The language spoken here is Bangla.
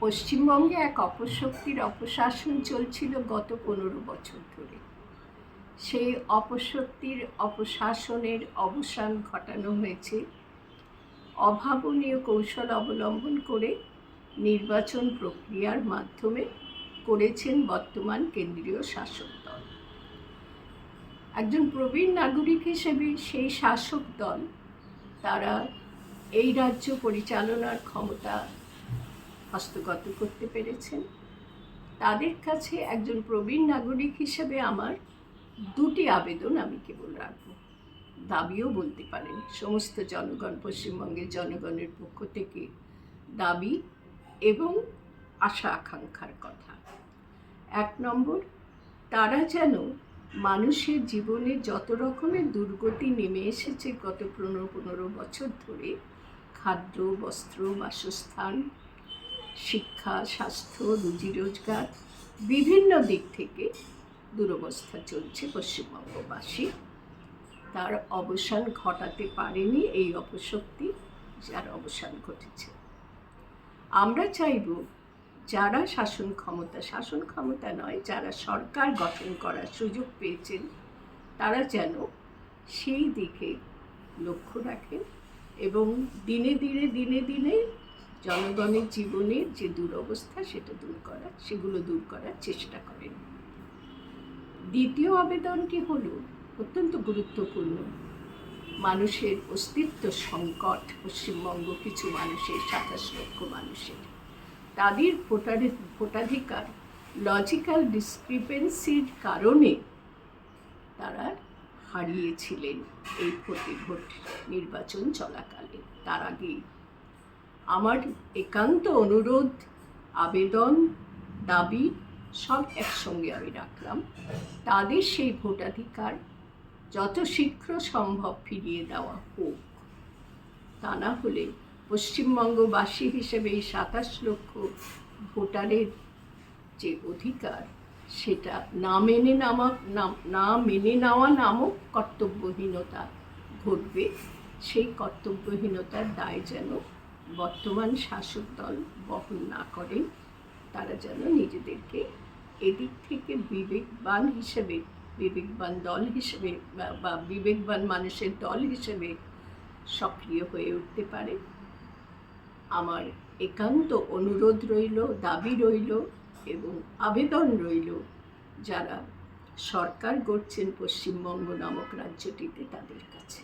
পশ্চিমবঙ্গে এক অপশক্তির অপশাসন চলছিল গত 15 বছর ধরে। সেই অপশক্তির অপশাসনের অবসান ঘটানো হয়েছে অভাবনীয় কৌশল অবলম্বন করে নির্বাচন প্রক্রিয়ার মাধ্যমে করেছেন বর্তমান কেন্দ্রীয় শাসক দল। একজন প্রবীণ নাগরিক হিসেবে সেই শাসক দল তারা এই রাজ্য পরিচালনার ক্ষমতা হস্তগত করতে পেরেছেন। তাদের কাছে একজন প্রবীণ নাগরিক হিসেবে আমার দুটি আবেদন আমি কেবল রাখব, দাবিও বলতে পারেন। সমস্ত জনগণ, পশ্চিমবঙ্গের জনগণের পক্ষ থেকে দাবি এবং আশা আকাঙ্ক্ষার কথা। 1 নম্বর, তারা যেন মানুষের জীবনে যত রকমের দুর্গতি নেমে এসেছে গত 15 বছর ধরে, খাদ্য, বস্ত্র, বাসস্থান, শিক্ষা, স্বাস্থ্য, রুজি রোজগার, বিভিন্ন দিক থেকে দুরবস্থা চলছে পশ্চিমবঙ্গবাসী, তার অবসান ঘটাতে পারেনি এই অপশক্তি, যার অবসান ঘটেছে। আমরা চাইব যারা শাসন ক্ষমতা নয়, যারা সরকার গঠন করার সুযোগ পেয়েছেন, তারা যেন সেই দিকে লক্ষ্য রাখেন এবং দিনে দিনে জনগণের জীবনের যে দুরবস্থা সেগুলো দূর করার চেষ্টা করেন। দ্বিতীয় আবেদনটি হলো অত্যন্ত গুরুত্বপূর্ণ। মানুষের অস্তিত্ব সংকট, পশ্চিমবঙ্গ কিছু মানুষের, 27 লক্ষ মানুষের, তাদের ভোটাধিকার লজিক্যাল ডিসক্রিপেন্সির কারণে তারা হারিয়েছিলেন এই ভোট নির্বাচন চলাকালে। তার আগেই আমার একান্ত অনুরোধ, আবেদন, দাবি সব একসঙ্গে আমি রাখলাম, তাদের সেই ভোটাধিকার যত শীঘ্র সম্ভব ফিরিয়ে দেওয়া হোক। তা না হলে পশ্চিমবঙ্গবাসী হিসেবে এই 27 লক্ষ ভোটারের যে অধিকার, সেটা না মেনে নেওয়া নামক কর্তব্যহীনতা ঘটবে। সেই কর্তব্যহীনতার দায় যেন বর্তমান শাসক দল বহন না করেন। তারা যেন নিজেদেরকে এদিক থেকে বিবেকবান দল হিসেবে বা বিবেকবান মানুষের দল হিসেবে সক্রিয় হয়ে উঠতে পারে। আমার একান্ত অনুরোধ রইল, দাবি রইল এবং আবেদন রইল, যারা সরকার গড়ছেন পশ্চিমবঙ্গ নামক রাজ্যটিতে, তাদের কাছে।